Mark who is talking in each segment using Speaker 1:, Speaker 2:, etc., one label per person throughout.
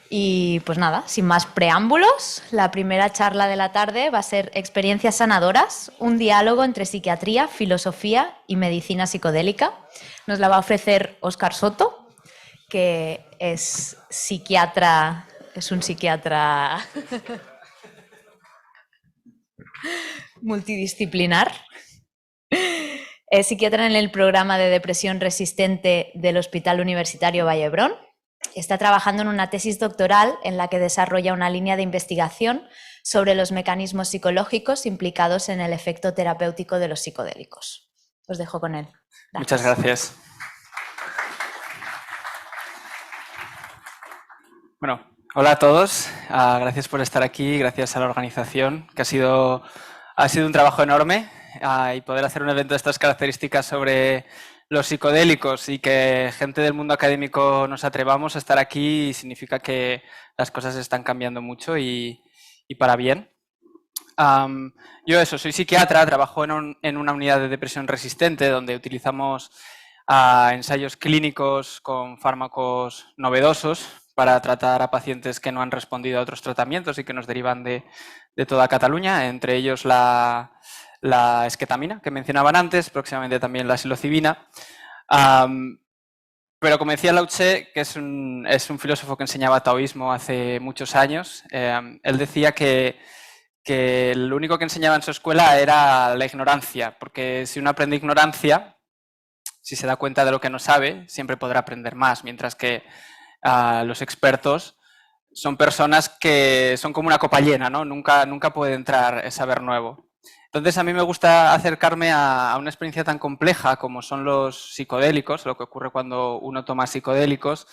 Speaker 1: Y pues nada, sin más preámbulos, la primera charla de la tarde va a ser Experiencias sanadoras, un diálogo entre psiquiatría, filosofía y medicina psicodélica. Nos la va a ofrecer Óscar Soto, que es psiquiatra, es un psiquiatra multidisciplinar. Es psiquiatra en el programa de depresión resistente del Hospital Universitario Vallebrón. Está trabajando en una tesis doctoral en la que desarrolla una línea de investigación sobre los mecanismos psicológicos implicados en el efecto terapéutico de los psicodélicos. Os dejo con él.
Speaker 2: Gracias. Muchas gracias. Bueno, hola a todos. Gracias por estar aquí, gracias a la organización, que ha sido un trabajo enorme, y poder hacer un evento de estas características sobre los psicodélicos y que gente del mundo académico nos atrevamos a estar aquí significa que las cosas están cambiando mucho y para bien. Yo soy psiquiatra, trabajo en una unidad de depresión resistente donde utilizamos ensayos clínicos con fármacos novedosos para tratar a pacientes que no han respondido a otros tratamientos y que nos derivan de toda Cataluña, entre ellos la esquetamina, que mencionaban antes, próximamente también la psilocibina. Pero como decía Lao Tse, que es un filósofo que enseñaba taoísmo hace muchos años, él decía que lo único que enseñaba en su escuela era la ignorancia, porque si uno aprende ignorancia, si se da cuenta de lo que no sabe, siempre podrá aprender más, mientras que los expertos son personas que son como una copa llena, ¿no? Nunca puede entrar saber nuevo. Entonces a mí me gusta acercarme a una experiencia tan compleja como son los psicodélicos, lo que ocurre cuando uno toma psicodélicos,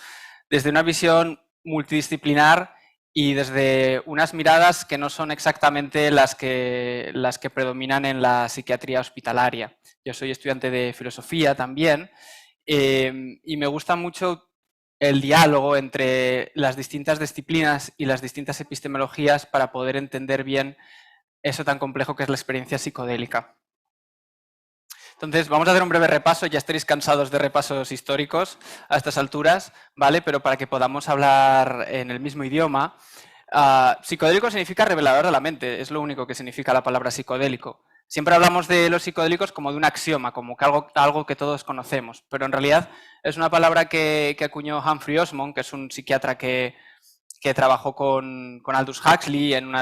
Speaker 2: desde una visión multidisciplinar y desde unas miradas que no son exactamente las que predominan en la psiquiatría hospitalaria. Yo soy estudiante de filosofía también, y me gusta mucho el diálogo entre las distintas disciplinas y las distintas epistemologías para poder entender bien eso tan complejo que es la experiencia psicodélica. Entonces, vamos a hacer un breve repaso, ya estaréis cansados de repasos históricos a estas alturas, ¿vale? Pero para que podamos hablar en el mismo idioma. Psicodélico significa revelador de la mente, es lo único que significa la palabra psicodélico. Siempre hablamos de los psicodélicos como de un axioma, como que algo que todos conocemos, pero en realidad es una palabra que acuñó Humphrey Osmond, que es un psiquiatra que trabajó con Aldous Huxley en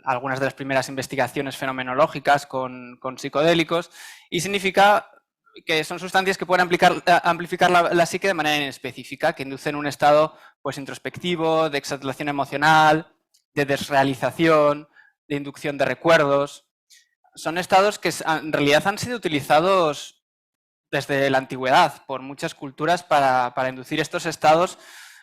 Speaker 2: algunas de las primeras investigaciones fenomenológicas con psicodélicos, y significa que son sustancias que pueden amplificar la psique de manera inespecífica, que inducen un estado pues, introspectivo, de exaltación emocional, de desrealización, de inducción de recuerdos. Son estados que en realidad han sido utilizados desde la antigüedad por muchas culturas para inducir estos estados.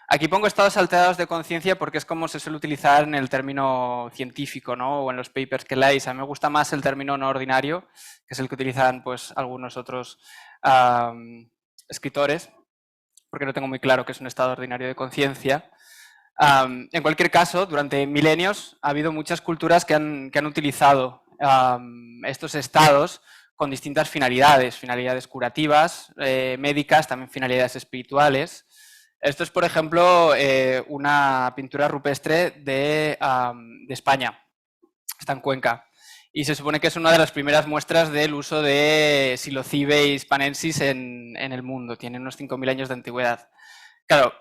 Speaker 2: Aquí pongo estados alterados de conciencia porque es como se suele utilizar en el término científico, ¿no? O en los papers que leáis. A mí me gusta más el término no ordinario, que es el que utilizan pues, algunos otros escritores, porque no tengo muy claro qué es un estado ordinario de conciencia. En cualquier caso, durante milenios ha habido muchas culturas que han utilizado estos estados con distintas finalidades curativas, médicas, también finalidades espirituales. Esto es, por ejemplo, una pintura rupestre de España, está en Cuenca, y se supone que es una de las primeras muestras del uso de Psilocybe hispanensis en el mundo, tiene unos 5.000 años de antigüedad. Claro,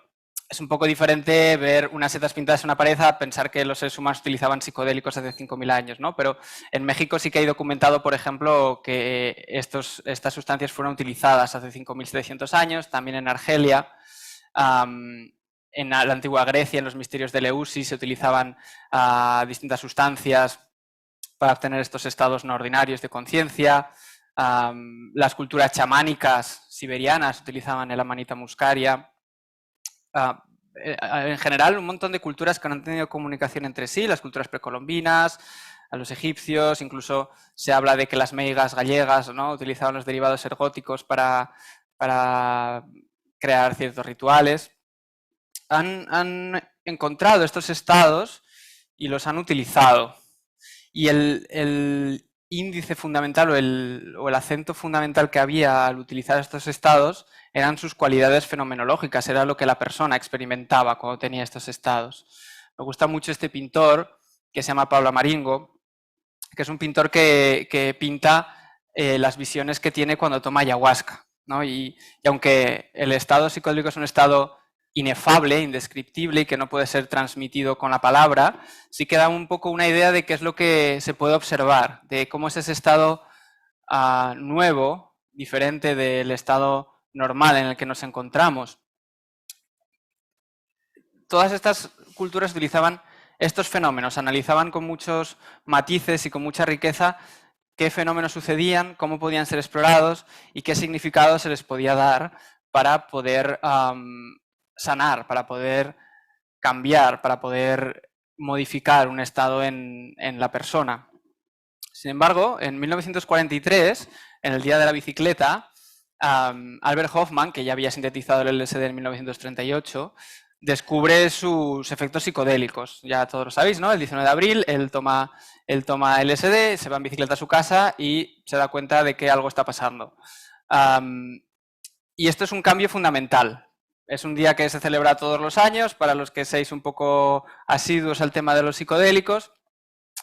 Speaker 2: es un poco diferente ver unas setas pintadas en una pared a pensar que los seres humanos utilizaban psicodélicos hace 5.000 años, ¿no? Pero en México sí que hay documentado, por ejemplo, que estas sustancias fueron utilizadas hace 5.700 años, también en Argelia. En la antigua Grecia, en los misterios de Eleusis, se utilizaban distintas sustancias para obtener estos estados no ordinarios de conciencia. Las culturas chamánicas siberianas utilizaban el Amanita muscaria. En general, un montón de culturas que no han tenido comunicación entre sí, las culturas precolombinas, a los egipcios, incluso se habla de que las meigas gallegas, ¿no? Utilizaban los derivados ergóticos para crear ciertos rituales. Han encontrado estos estados y los han utilizado. Y el índice fundamental o el acento fundamental que había al utilizar estos estados eran sus cualidades fenomenológicas, era lo que la persona experimentaba cuando tenía estos estados. Me gusta mucho este pintor que se llama Pablo Amaringo, que es un pintor que pinta las visiones que tiene cuando toma ayahuasca, ¿no? Y aunque el estado psicodélico es un estado inefable, indescriptible y que no puede ser transmitido con la palabra, sí que da un poco una idea de qué es lo que se puede observar, de cómo es ese estado nuevo, diferente del estado normal en el que nos encontramos. Todas estas culturas utilizaban estos fenómenos, analizaban con muchos matices y con mucha riqueza qué fenómenos sucedían, cómo podían ser explorados y qué significado se les podía dar para poder sanar, para poder cambiar, para poder modificar un estado en la persona. Sin embargo, en 1943, en el Día de la Bicicleta, Albert Hoffman, que ya había sintetizado el LSD en 1938, descubre sus efectos psicodélicos. Ya todos lo sabéis, ¿no? El 19 de abril él toma LSD, se va en bicicleta a su casa y se da cuenta de que algo está pasando. Y esto es un cambio fundamental. Es un día que se celebra todos los años, para los que seáis un poco asiduos al tema de los psicodélicos,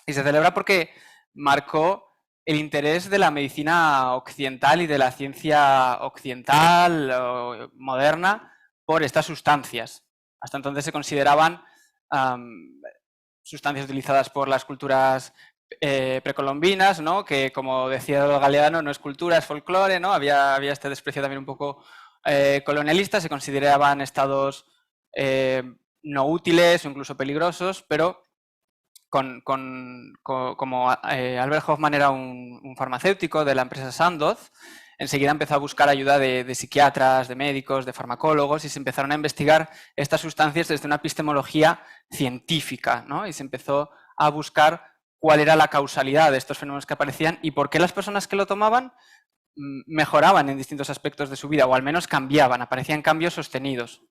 Speaker 2: y se celebra porque marcó el interés de la medicina occidental y de la ciencia occidental o moderna por estas sustancias. Hasta entonces se consideraban sustancias utilizadas por las culturas precolombinas, ¿no? Que, como decía Galeano, no es cultura, es folclore, ¿no? Había este desprecio también un poco colonialista, se consideraban estados no útiles o incluso peligrosos, pero como Albert Hoffman era un farmacéutico de la empresa Sandoz, enseguida empezó a buscar ayuda de psiquiatras, de médicos, de farmacólogos, y se empezaron a investigar estas sustancias desde una epistemología científica, ¿no? Y se empezó a buscar cuál era la causalidad de estos fenómenos que aparecían y por qué las personas que lo tomaban mejoraban en distintos aspectos de su vida, o al menos cambiaban, aparecían cambios sostenidos.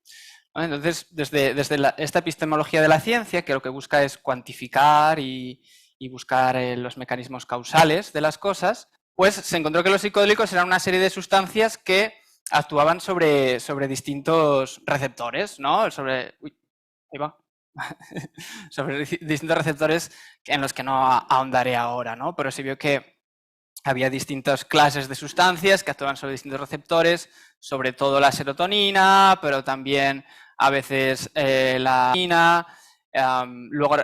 Speaker 2: Entonces, desde esta epistemología de la ciencia, que lo que busca es cuantificar y buscar los mecanismos causales de las cosas, pues se encontró que los psicodélicos eran una serie de sustancias que actuaban sobre distintos receptores, ¿no? Sobre distintos receptores en los que no ahondaré ahora, ¿no? Pero se vio que había distintas clases de sustancias que actuaban sobre distintos receptores, sobre todo la serotonina, pero también a veces la dopamina, luego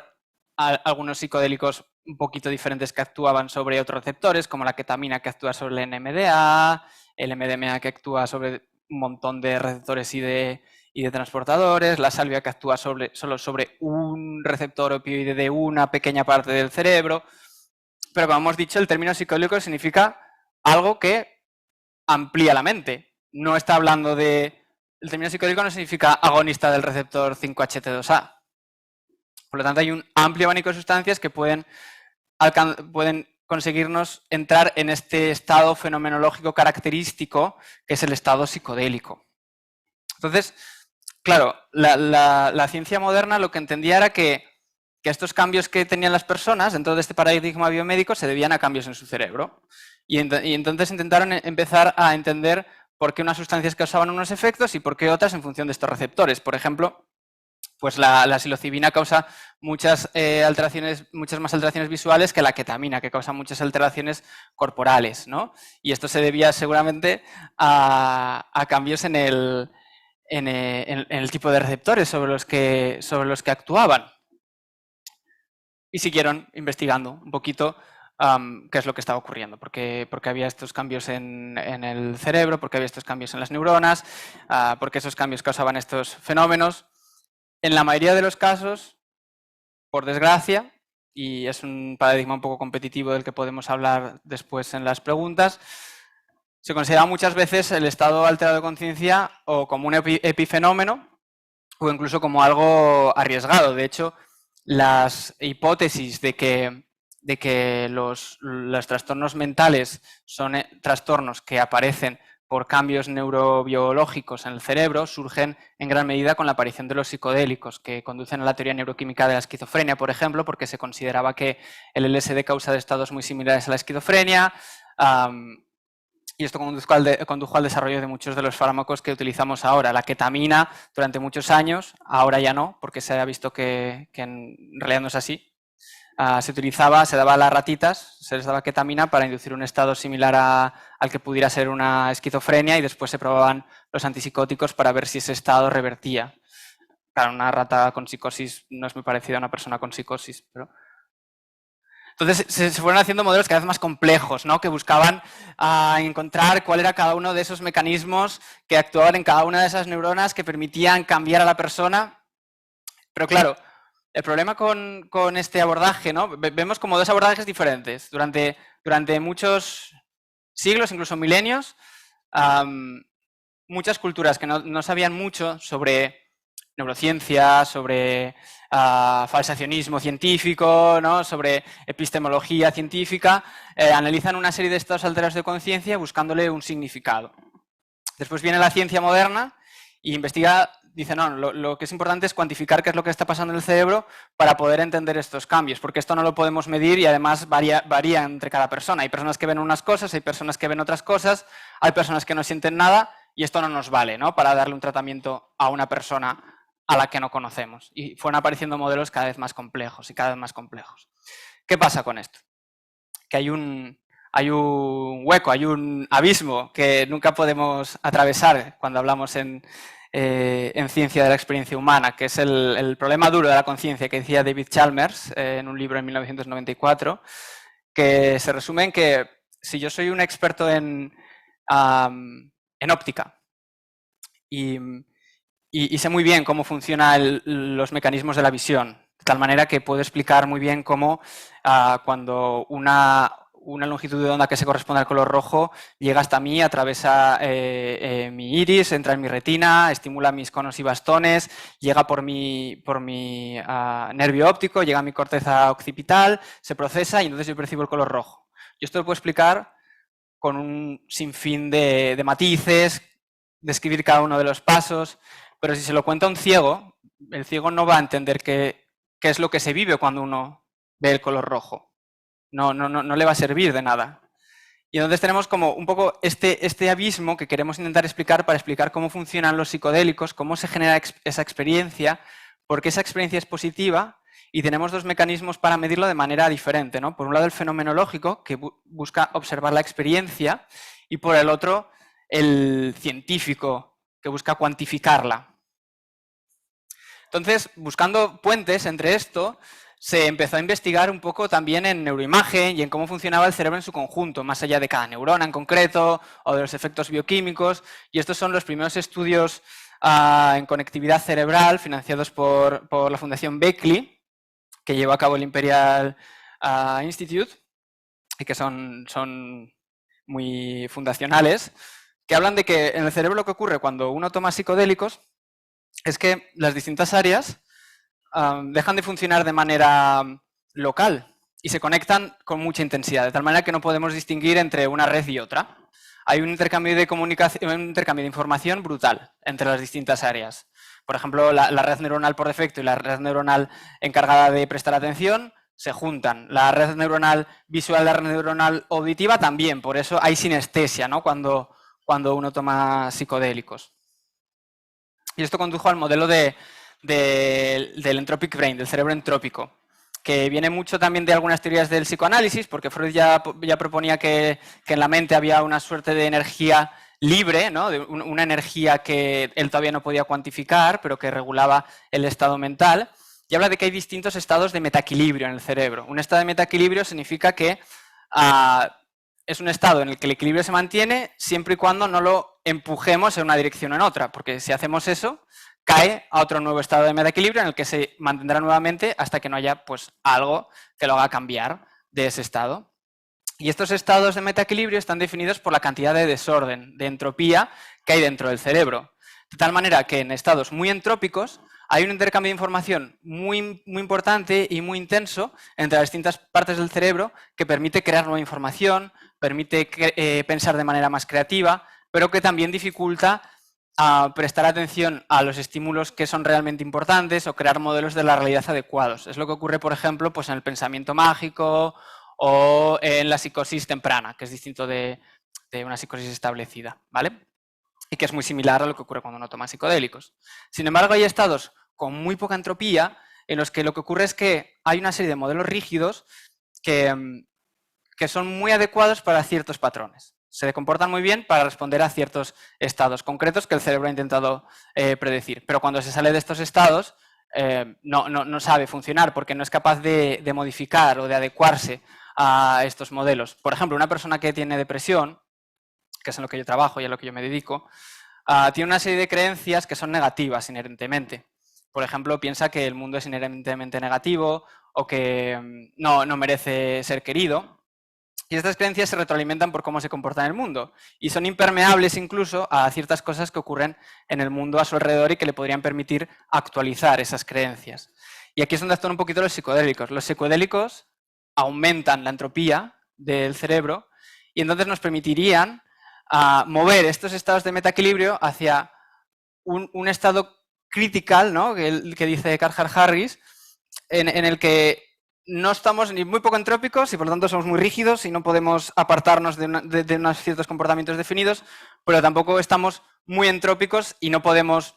Speaker 2: algunos psicodélicos un poquito diferentes que actuaban sobre otros receptores, como la ketamina que actúa sobre el NMDA, el MDMA que actúa sobre un montón de receptores y de transportadores, la salvia que actúa solo sobre un receptor opioide de una pequeña parte del cerebro. Pero como hemos dicho, el término psicodélico significa algo que amplía la mente. No está hablando de... El término psicodélico no significa agonista del receptor 5-HT2A. Por lo tanto, hay un amplio abanico de sustancias que pueden conseguirnos entrar en este estado fenomenológico característico, que es el estado psicodélico. Entonces, claro, la ciencia moderna lo que entendía era que estos cambios que tenían las personas dentro de este paradigma biomédico se debían a cambios en su cerebro. Y entonces intentaron empezar a entender por qué unas sustancias causaban unos efectos y por qué otras en función de estos receptores. Por ejemplo, pues la psilocibina causa muchas más alteraciones visuales que la ketamina, que causa muchas alteraciones corporales, ¿no? Y esto se debía seguramente a cambios en el tipo de receptores sobre los que actuaban. Y siguieron investigando un poquito qué es lo que estaba ocurriendo, porque había estos cambios en el cerebro, porque había estos cambios en las neuronas, porque esos cambios causaban estos fenómenos. En la mayoría de los casos, por desgracia, y es un paradigma un poco competitivo del que podemos hablar después en las preguntas, se considera muchas veces el estado alterado de conciencia o como un epifenómeno o incluso como algo arriesgado. De hecho, las hipótesis de que los trastornos mentales son trastornos que aparecen por cambios neurobiológicos en el cerebro surgen en gran medida con la aparición de los psicodélicos, que conducen a la teoría neuroquímica de la esquizofrenia, por ejemplo, porque se consideraba que el LSD causa estados muy similares a la esquizofrenia, Y esto condujo al desarrollo de muchos de los fármacos que utilizamos ahora. La ketamina durante muchos años, ahora ya no, porque se ha visto que en realidad no es así. Se daba a las ratitas, se les daba ketamina para inducir un estado similar al que pudiera ser una esquizofrenia y después se probaban los antipsicóticos para ver si ese estado revertía. Claro, una rata con psicosis no es muy parecida a una persona con psicosis, pero... Entonces se fueron haciendo modelos cada vez más complejos, ¿no? Que buscaban encontrar cuál era cada uno de esos mecanismos que actuaban en cada una de esas neuronas que permitían cambiar a la persona. Pero claro, el problema con este abordaje, ¿no? Vemos como dos abordajes diferentes. Durante muchos siglos, incluso milenios, muchas culturas que no sabían mucho sobre neurociencia, sobre falsacionismo científico, ¿no? Sobre epistemología científica, analizan una serie de estados alterados de conciencia buscándole un significado. Después viene la ciencia moderna e investiga, dice, no, lo que es importante es cuantificar qué es lo que está pasando en el cerebro para poder entender estos cambios, porque esto no lo podemos medir y además varía entre cada persona. Hay personas que ven unas cosas, hay personas que ven otras cosas, hay personas que no sienten nada y esto no nos vale, ¿no? Para darle un tratamiento a una persona a la que no conocemos. Y fueron apareciendo modelos cada vez más complejos y cada vez más complejos. ¿Qué pasa con esto? Que hay un hueco, hay un abismo que nunca podemos atravesar cuando hablamos en ciencia de la experiencia humana, que es el problema duro de la conciencia que decía David Chalmers en un libro en 1994, que se resume en que si yo soy un experto en óptica y sé muy bien cómo funcionan los mecanismos de la visión, de tal manera que puedo explicar muy bien cómo cuando una longitud de onda que se corresponde al color rojo llega hasta mí, atraviesa mi iris, entra en mi retina, estimula mis conos y bastones, llega por mi nervio óptico, llega a mi corteza occipital, se procesa y entonces yo percibo el color rojo. Yo esto lo puedo explicar con un sinfín de matices, describir cada uno de los pasos, pero si se lo cuenta a un ciego, el ciego no va a entender qué es lo que se vive cuando uno ve el color rojo. No le va a servir de nada. Y entonces tenemos como un poco este abismo que queremos intentar explicar para explicar cómo funcionan los psicodélicos, cómo se genera esa experiencia, por qué esa experiencia es positiva, y tenemos dos mecanismos para medirlo de manera diferente, ¿no? Por un lado el fenomenológico, que busca observar la experiencia, y por el otro el científico, que busca cuantificarla. Entonces, buscando puentes entre esto, se empezó a investigar un poco también en neuroimagen y en cómo funcionaba el cerebro en su conjunto, más allá de cada neurona en concreto o de los efectos bioquímicos. Y estos son los primeros estudios en conectividad cerebral financiados por la Fundación Beckley, que llevó a cabo el Imperial Institute, y que son muy fundacionales, que hablan de que en el cerebro lo que ocurre cuando uno toma psicodélicos es que las distintas áreas dejan de funcionar de manera local y se conectan con mucha intensidad, de tal manera que no podemos distinguir entre una red y otra. Hay un intercambio de comunicación, un intercambio de información brutal entre las distintas áreas. Por ejemplo, la red neuronal por defecto y la red neuronal encargada de prestar atención se juntan. La red neuronal visual y la red neuronal auditiva también, por eso hay sinestesia, ¿no? Cuando uno toma psicodélicos. Y esto condujo al modelo del entropic brain, del cerebro entrópico, que viene mucho también de algunas teorías del psicoanálisis, porque Freud ya proponía que en la mente había una suerte de energía libre, ¿no? De una energía que él todavía no podía cuantificar, pero que regulaba el estado mental, y habla de que hay distintos estados de metaequilibrio en el cerebro. Un estado de metaequilibrio significa que es un estado en el que el equilibrio se mantiene siempre y cuando no lo empujemos en una dirección o en otra, porque si hacemos eso, cae a otro nuevo estado de metaequilibrio en el que se mantendrá nuevamente hasta que no haya pues, algo que lo haga cambiar de ese estado. Y estos estados de metaequilibrio están definidos por la cantidad de desorden, de entropía que hay dentro del cerebro. De tal manera que en estados muy entrópicos hay un intercambio de información muy importante y muy intenso entre las distintas partes del cerebro que permite crear nueva información, permite pensar de manera más creativa, pero que también dificulta prestar atención a los estímulos que son realmente importantes o crear modelos de la realidad adecuados. Es lo que ocurre, por ejemplo, pues en el pensamiento mágico o en la psicosis temprana, que es distinto de una psicosis establecida, ¿vale? Y que es muy similar a lo que ocurre cuando uno toma psicodélicos. Sin embargo, hay estados con muy poca entropía en los que lo que ocurre es que hay una serie de modelos rígidos que son muy adecuados para ciertos patrones. Se comportan muy bien para responder a ciertos estados concretos que el cerebro ha intentado predecir. Pero cuando se sale de estos estados, no sabe funcionar porque no es capaz de modificar o de adecuarse a estos modelos. Por ejemplo, una persona que tiene depresión, que es en lo que yo trabajo y a lo que yo me dedico, tiene una serie de creencias que son negativas inherentemente. Por ejemplo, piensa que el mundo es inherentemente negativo o que no merece ser querido. Y estas creencias se retroalimentan por cómo se comporta en el mundo y son impermeables incluso a ciertas cosas que ocurren en el mundo a su alrededor y que le podrían permitir actualizar esas creencias. Y aquí es donde actúan un poquito los psicodélicos. Los psicodélicos aumentan la entropía del cerebro y entonces nos permitirían mover estos estados de metaequilibrio hacia un estado critical, ¿no? que dice Carhart Harris, en el que no estamos ni muy poco entrópicos y por lo tanto somos muy rígidos y no podemos apartarnos de unos ciertos comportamientos definidos, pero tampoco estamos muy entrópicos y no podemos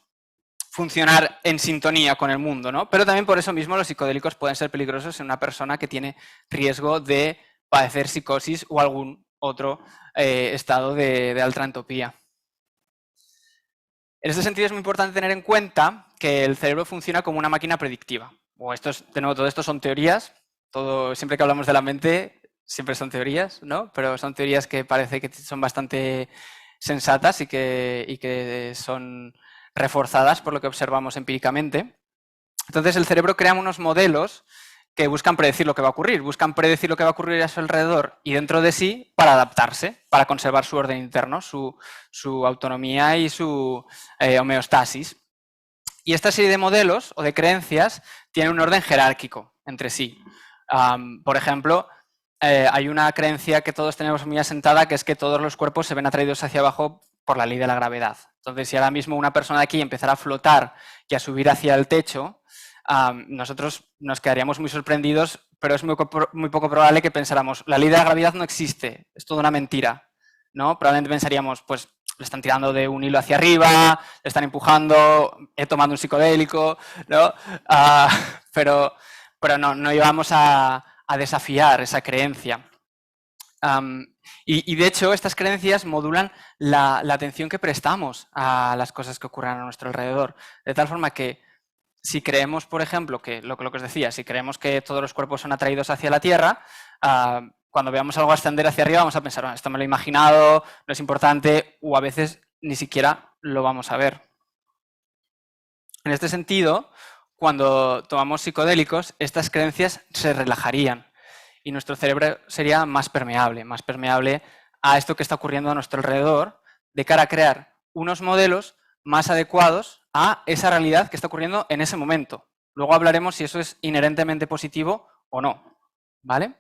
Speaker 2: funcionar en sintonía con el mundo, ¿no? Pero también por eso mismo los psicodélicos pueden ser peligrosos en una persona que tiene riesgo de padecer psicosis o algún otro estado de alta entropía. En este sentido es muy importante tener en cuenta que el cerebro funciona como una máquina predictiva. De nuevo, todo esto son teorías. Siempre que hablamos de la mente, siempre son teorías, ¿no? Pero son teorías que parece que son bastante sensatas y que son reforzadas por lo que observamos empíricamente. Entonces, el cerebro crea unos modelos que buscan predecir lo que va a ocurrir, buscan predecir lo que va a ocurrir a su alrededor y dentro de sí para adaptarse, para conservar su orden interno, su autonomía y su homeostasis. Y esta serie de modelos o de creencias tienen un orden jerárquico entre sí. Por ejemplo, hay una creencia que todos tenemos muy asentada, que es que todos los cuerpos se ven atraídos hacia abajo por la ley de la gravedad. Entonces, si ahora mismo una persona de aquí empezara a flotar y a subir hacia el techo, nosotros nos quedaríamos muy sorprendidos, pero es muy poco probable que pensáramos, la ley de la gravedad no existe, es toda una mentira, ¿no? Probablemente pensaríamos, pues, le están tirando de un hilo hacia arriba, le están empujando, tomando un psicodélico, ¿no? Pero no íbamos a desafiar esa creencia. Y de hecho, estas creencias modulan la atención que prestamos a las cosas que ocurren a nuestro alrededor, de tal forma que si creemos, por ejemplo, que lo que os decía, si creemos que todos los cuerpos son atraídos hacia la Tierra, cuando veamos algo ascender hacia arriba vamos a pensar, bueno, esto me lo he imaginado, no es importante, o a veces ni siquiera lo vamos a ver. En este sentido, cuando tomamos psicodélicos, estas creencias se relajarían y nuestro cerebro sería más permeable a esto que está ocurriendo a nuestro alrededor, de cara a crear unos modelos más adecuados a esa realidad que está ocurriendo en ese momento. Luego hablaremos si eso es inherentemente positivo o no, ¿vale?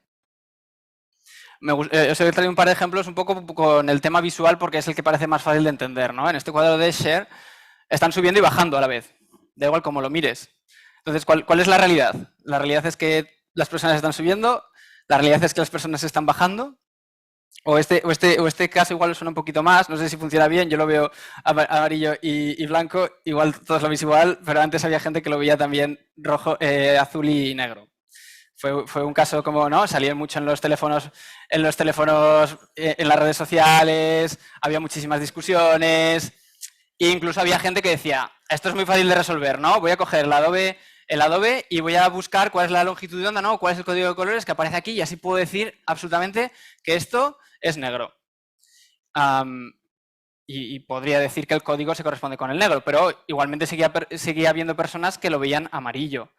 Speaker 2: Os he traído un par de ejemplos un poco con el tema visual porque es el que parece más fácil de entender, ¿no? En este cuadro de Escher están subiendo y bajando a la vez, da igual cómo lo mires. Entonces, ¿cuál es la realidad? La realidad es que las personas están subiendo, la realidad es que las personas están bajando. O este caso igual suena un poquito más, no sé si funciona bien, yo lo veo amarillo y blanco, igual todos lo veis igual, pero antes había gente que lo veía también rojo, azul y negro. Fue un caso como, ¿no? Salía mucho en los teléfonos, en las redes sociales, había muchísimas discusiones, e incluso había gente que decía, esto es muy fácil de resolver, ¿no? Voy a coger el Adobe y voy a buscar cuál es la longitud de onda, ¿no? Cuál es el código de colores que aparece aquí y así puedo decir absolutamente que esto es negro. Y podría decir que el código se corresponde con el negro, pero igualmente seguía habiendo personas que lo veían amarillo.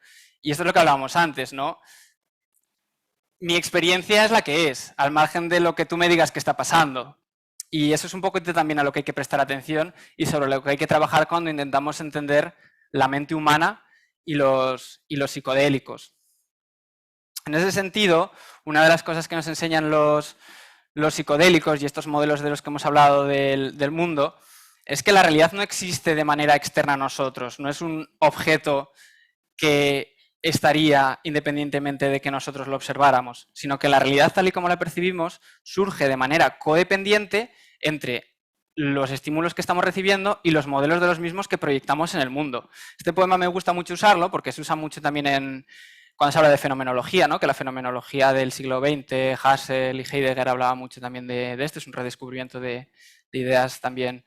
Speaker 2: Y esto es lo que hablábamos antes, ¿no? Mi experiencia es la que es, al margen de lo que tú me digas que está pasando. Y eso es un poco también a lo que hay que prestar atención y sobre lo que hay que trabajar cuando intentamos entender la mente humana y los psicodélicos. En ese sentido, una de las cosas que nos enseñan los psicodélicos y estos modelos de los que hemos hablado del mundo es que la realidad no existe de manera externa a nosotros, no es un objeto que estaría independientemente de que nosotros lo observáramos, sino que la realidad tal y como la percibimos surge de manera codependiente entre los estímulos que estamos recibiendo y los modelos de los mismos que proyectamos en el mundo. Este poema me gusta mucho usarlo porque se usa mucho también cuando se habla de fenomenología, ¿no? Que la fenomenología del siglo XX, Husserl y Heidegger hablaba mucho también de esto, es un redescubrimiento de ideas también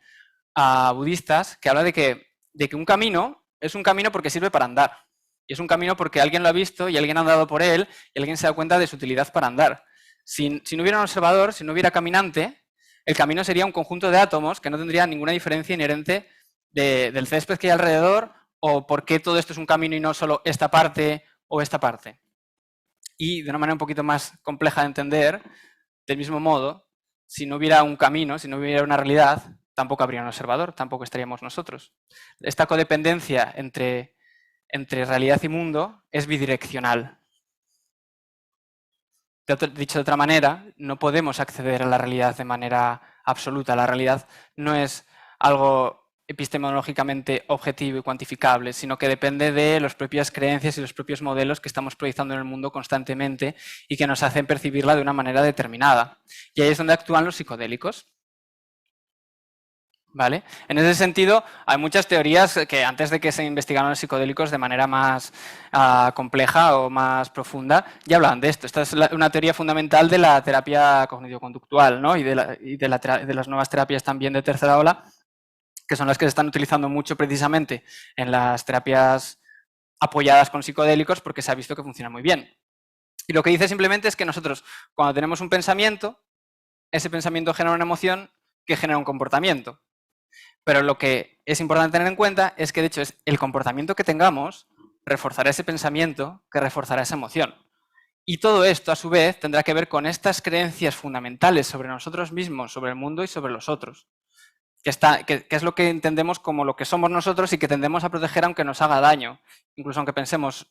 Speaker 2: budistas, que habla de que un camino es un camino porque sirve para andar. Y es un camino porque alguien lo ha visto y alguien ha andado por él y alguien se da cuenta de su utilidad para andar. Si no hubiera un observador, si no hubiera caminante, el camino sería un conjunto de átomos que no tendría ninguna diferencia inherente del césped que hay alrededor o por qué todo esto es un camino y no solo esta parte o esta parte. Y de una manera un poquito más compleja de entender, del mismo modo, si no hubiera un camino, si no hubiera una realidad, tampoco habría un observador, tampoco estaríamos nosotros. Esta codependencia entre realidad y mundo es bidireccional. Dicho de otra manera, no podemos acceder a la realidad de manera absoluta. La realidad no es algo epistemológicamente objetivo y cuantificable, sino que depende de las propias creencias y los propios modelos que estamos proyectando en el mundo constantemente y que nos hacen percibirla de una manera determinada. Y ahí es donde actúan los psicodélicos. ¿Vale? En ese sentido, hay muchas teorías que antes de que se investigaran los psicodélicos de manera más compleja o más profunda, ya hablaban de esto. Esta es una teoría fundamental de la terapia cognitivo-conductual, ¿no? y de las nuevas terapias también de tercera ola, que son las que se están utilizando mucho precisamente en las terapias apoyadas con psicodélicos porque se ha visto que funciona muy bien. Y lo que dice simplemente es que nosotros, cuando tenemos un pensamiento, ese pensamiento genera una emoción que genera un comportamiento. Pero lo que es importante tener en cuenta es que, de hecho, es el comportamiento que tengamos reforzará ese pensamiento que reforzará esa emoción. Y todo esto, a su vez, tendrá que ver con estas creencias fundamentales sobre nosotros mismos, sobre el mundo y sobre los otros. Que es lo que entendemos como lo que somos nosotros y que tendemos a proteger aunque nos haga daño. Incluso aunque pensemos,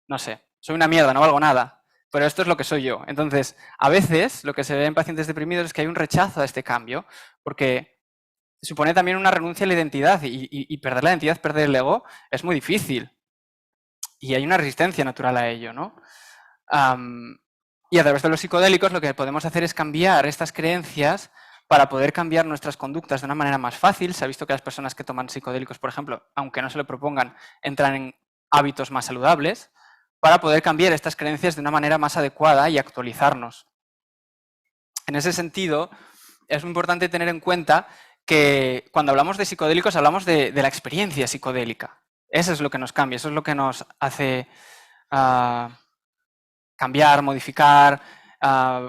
Speaker 2: no sé, soy una mierda, no valgo nada. Pero esto es lo que soy yo. Entonces, a veces, lo que se ve en pacientes deprimidos es que hay un rechazo a este cambio, porque supone también una renuncia a la identidad y perder la identidad, perder el ego, es muy difícil. Y hay una resistencia natural a ello, ¿no? Y a través de los psicodélicos lo que podemos hacer es cambiar estas creencias para poder cambiar nuestras conductas de una manera más fácil. Se ha visto que las personas que toman psicodélicos, por ejemplo, aunque no se lo propongan, entran en hábitos más saludables, para poder cambiar estas creencias de una manera más adecuada y actualizarnos. En ese sentido, es muy importante tener en cuenta que cuando hablamos de psicodélicos hablamos de la experiencia psicodélica. Eso es lo que nos cambia, eso es lo que nos hace cambiar, modificar,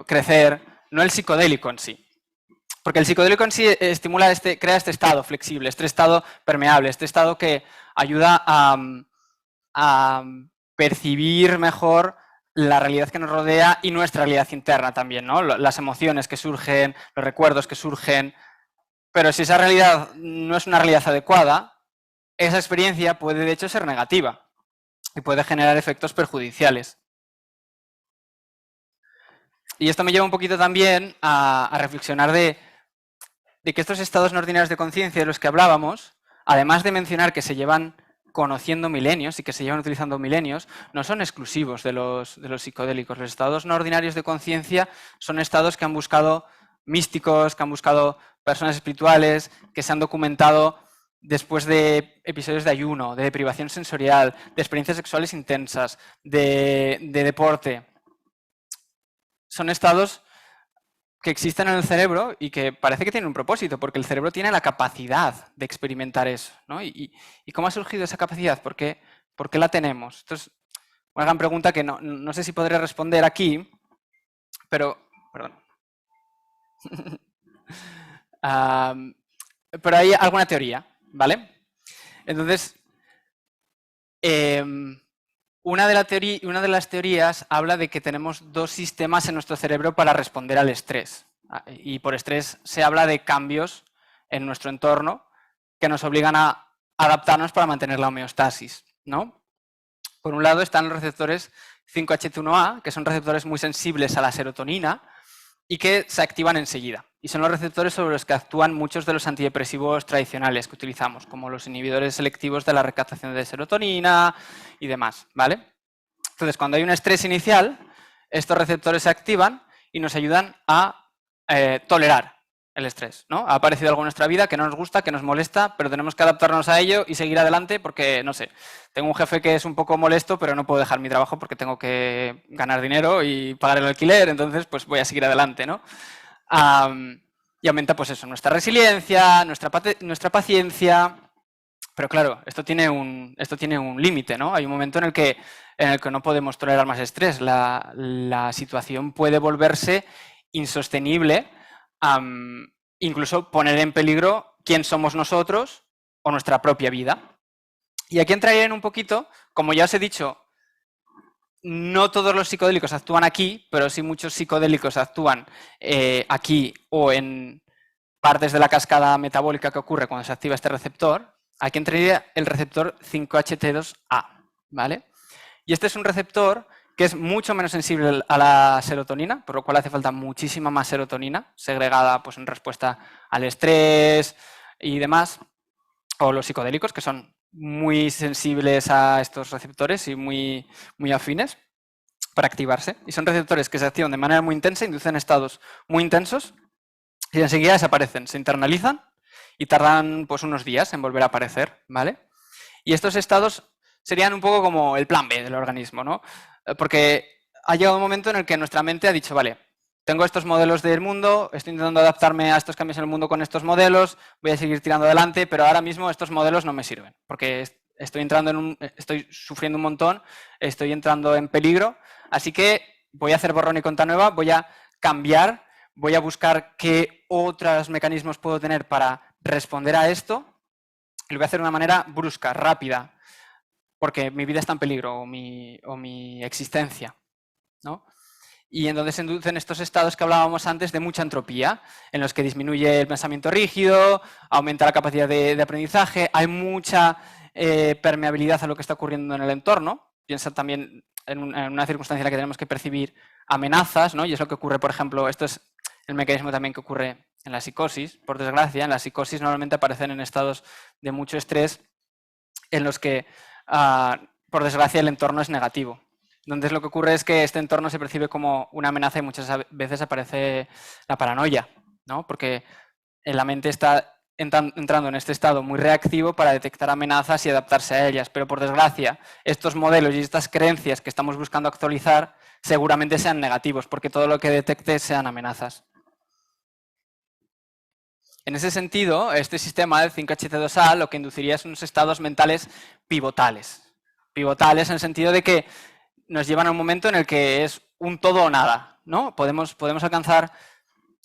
Speaker 2: crecer, no el psicodélico en sí. Porque el psicodélico en sí estimula crea este estado flexible, este estado permeable, este estado que ayuda a percibir mejor la realidad que nos rodea y nuestra realidad interna también, ¿no? Las emociones que surgen, los recuerdos que surgen. Pero si esa realidad no es una realidad adecuada, esa experiencia puede de hecho ser negativa y puede generar efectos perjudiciales. Y esto me lleva un poquito también a reflexionar de que estos estados no ordinarios de conciencia de los que hablábamos, además de mencionar que se llevan conociendo milenios y que se llevan utilizando milenios, no son exclusivos de los psicodélicos. Los estados no ordinarios de conciencia son estados que han buscado místicos, que han buscado personas espirituales, que se han documentado después de episodios de ayuno, de deprivación sensorial, de experiencias sexuales intensas, de deporte. Son estados que existen en el cerebro y que parece que tienen un propósito, porque el cerebro tiene la capacidad de experimentar eso, ¿no? ¿Y cómo ha surgido esa capacidad? ¿Por qué la tenemos? Esto es una gran pregunta que no sé si podré responder aquí, pero... Perdón. Pero hay alguna teoría, ¿vale? Entonces, una de las teorías habla de que tenemos dos sistemas en nuestro cerebro para responder al estrés. Y por estrés se habla de cambios en nuestro entorno que nos obligan a adaptarnos para mantener la homeostasis, ¿no? Por un lado están los receptores 5-HT1A, que son receptores muy sensibles a la serotonina y que se activan enseguida. Y son los receptores sobre los que actúan muchos de los antidepresivos tradicionales que utilizamos, como los inhibidores selectivos de la recaptación de serotonina y demás, ¿vale? Entonces, cuando hay un estrés inicial, estos receptores se activan y nos ayudan a tolerar el estrés, ¿no? Ha aparecido algo en nuestra vida que no nos gusta, que nos molesta, pero tenemos que adaptarnos a ello y seguir adelante porque, no sé, tengo un jefe que es un poco molesto, pero no puedo dejar mi trabajo porque tengo que ganar dinero y pagar el alquiler, entonces pues voy a seguir adelante, ¿no? Y aumenta pues eso, nuestra resiliencia, nuestra paciencia, pero claro, esto tiene un límite, ¿no? Hay un momento en el que no podemos tolerar más estrés, la situación puede volverse insostenible, incluso poner en peligro quién somos nosotros o nuestra propia vida. Y aquí entraría en un poquito, como ya os he dicho, no todos los psicodélicos actúan aquí, pero sí muchos psicodélicos actúan aquí o en partes de la cascada metabólica que ocurre cuando se activa este receptor. Aquí entraría el receptor 5-HT2A, ¿vale? Y este es un receptor que es mucho menos sensible a la serotonina, por lo cual hace falta muchísima más serotonina, segregada pues, en respuesta al estrés y demás, o los psicodélicos, que son muy sensibles a estos receptores y muy afines para activarse. Y son receptores que se activan de manera muy intensa, inducen estados muy intensos y enseguida desaparecen, se internalizan y tardan pues, unos días en volver a aparecer, ¿vale? Y estos estados serían un poco como el plan B del organismo, ¿no? Porque ha llegado un momento en el que nuestra mente ha dicho, vale, tengo estos modelos del mundo, estoy intentando adaptarme a estos cambios en el mundo con estos modelos, voy a seguir tirando adelante, pero ahora mismo estos modelos no me sirven, porque estoy sufriendo un montón, estoy entrando en peligro, así que voy a hacer borrón y cuenta nueva, voy a cambiar, voy a buscar qué otros mecanismos puedo tener para responder a esto, y lo voy a hacer de una manera brusca, rápida, porque mi vida está en peligro o mi existencia, ¿no? Y entonces se inducen estos estados que hablábamos antes de mucha entropía, en los que disminuye el pensamiento rígido, aumenta la capacidad de aprendizaje, hay mucha permeabilidad a lo que está ocurriendo en el entorno. Piensa también en una circunstancia en la que tenemos que percibir amenazas, ¿no? Y es lo que ocurre, por ejemplo, esto es el mecanismo también que ocurre en la psicosis. Por desgracia, en la psicosis normalmente aparecen en estados de mucho estrés en los que, por desgracia, el entorno es negativo. Entonces lo que ocurre es que este entorno se percibe como una amenaza y muchas veces aparece la paranoia, ¿no? Porque la mente está entrando en este estado muy reactivo para detectar amenazas y adaptarse a ellas. Pero por desgracia, estos modelos y estas creencias que estamos buscando actualizar seguramente sean negativos, porque todo lo que detecte sean amenazas. En ese sentido, este sistema del 5-HT2A lo que induciría es unos estados mentales pivotales. Pivotales en el sentido de que nos llevan a un momento en el que es un todo o nada, ¿no? Podemos alcanzar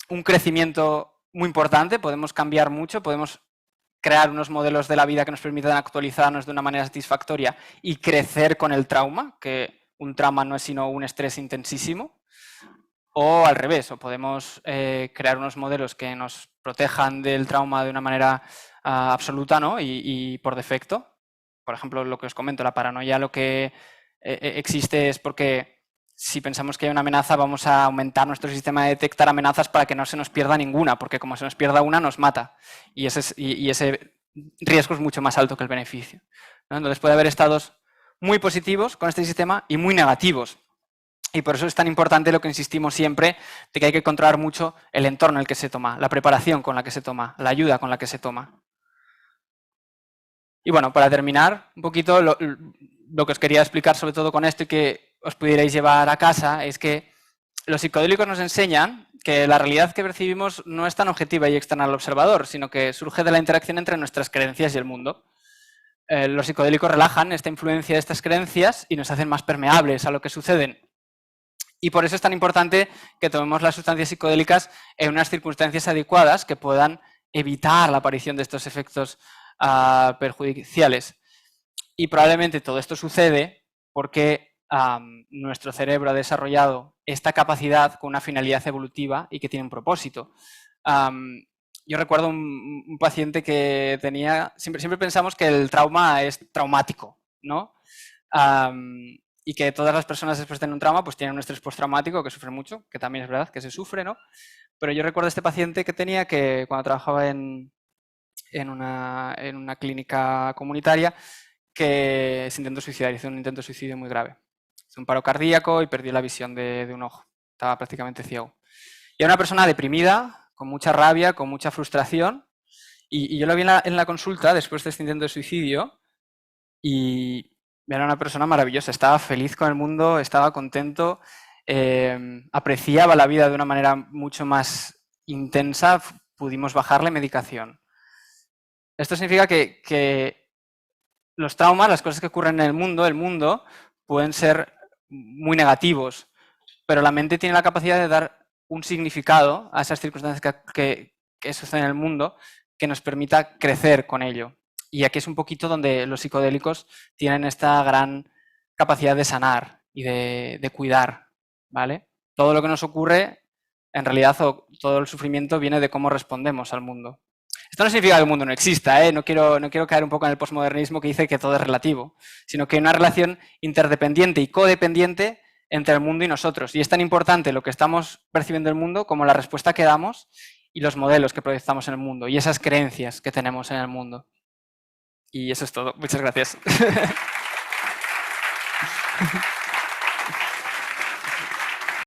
Speaker 2: un crecimiento muy importante, podemos cambiar mucho, podemos crear unos modelos de la vida que nos permitan actualizarnos de una manera satisfactoria y crecer con el trauma, que un trauma no es sino un estrés intensísimo, o al revés, o podemos crear unos modelos que nos protejan del trauma de una manera absoluta, ¿no? y por defecto. Por ejemplo, lo que os comento, la paranoia lo que existe es porque si pensamos que hay una amenaza vamos a aumentar nuestro sistema de detectar amenazas para que no se nos pierda ninguna, porque como se nos pierda una nos mata y ese riesgo es mucho más alto que el beneficio, ¿no? Entonces puede haber estados muy positivos con este sistema y muy negativos. Y por eso es tan importante lo que insistimos siempre, de que hay que controlar mucho el entorno en el que se toma, la preparación con la que se toma, la ayuda con la que se toma. Y bueno, para terminar, un poquito lo que os quería explicar sobre todo con esto y que os pudierais llevar a casa es que los psicodélicos nos enseñan que la realidad que percibimos no es tan objetiva y externa al observador, sino que surge de la interacción entre nuestras creencias y el mundo. Los psicodélicos relajan esta influencia de estas creencias y nos hacen más permeables a lo que suceden. Y por eso es tan importante que tomemos las sustancias psicodélicas en unas circunstancias adecuadas que puedan evitar la aparición de estos efectos perjudiciales. Y probablemente todo esto sucede porque nuestro cerebro ha desarrollado esta capacidad con una finalidad evolutiva y que tiene un propósito. Yo recuerdo un paciente que tenía, siempre pensamos que el trauma es traumático, ¿no? Y que todas las personas después de tener un trauma pues tienen un estrés postraumático que sufren mucho, que también es verdad que se sufre, ¿no? Pero yo recuerdo este paciente que tenía que cuando trabajaba en una clínica comunitaria, que se intentó suicidar, hizo un intento de suicidio muy grave. Hizo un paro cardíaco y perdió la visión de un ojo. Estaba prácticamente ciego. Y era una persona deprimida, con mucha rabia, con mucha frustración. Y yo lo vi en la consulta después de este intento de suicidio y era una persona maravillosa. Estaba feliz con el mundo, estaba contento, apreciaba la vida de una manera mucho más intensa. Pudimos bajarle medicación. Esto significa que los traumas, las cosas que ocurren en el mundo pueden ser muy negativos, pero la mente tiene la capacidad de dar un significado a esas circunstancias que suceden en el mundo que nos permita crecer con ello. Y aquí es un poquito donde los psicodélicos tienen esta gran capacidad de sanar y de cuidar, ¿vale? Todo lo que nos ocurre, en realidad, o todo el sufrimiento viene de cómo respondemos al mundo. Esto no significa que el mundo no exista, ¿eh? No quiero caer un poco en el posmodernismo que dice que todo es relativo, sino que hay una relación interdependiente y codependiente entre el mundo y nosotros. Y es tan importante lo que estamos percibiendo del mundo como la respuesta que damos y los modelos que proyectamos en el mundo y esas creencias que tenemos en el mundo. Y eso es todo. Muchas gracias.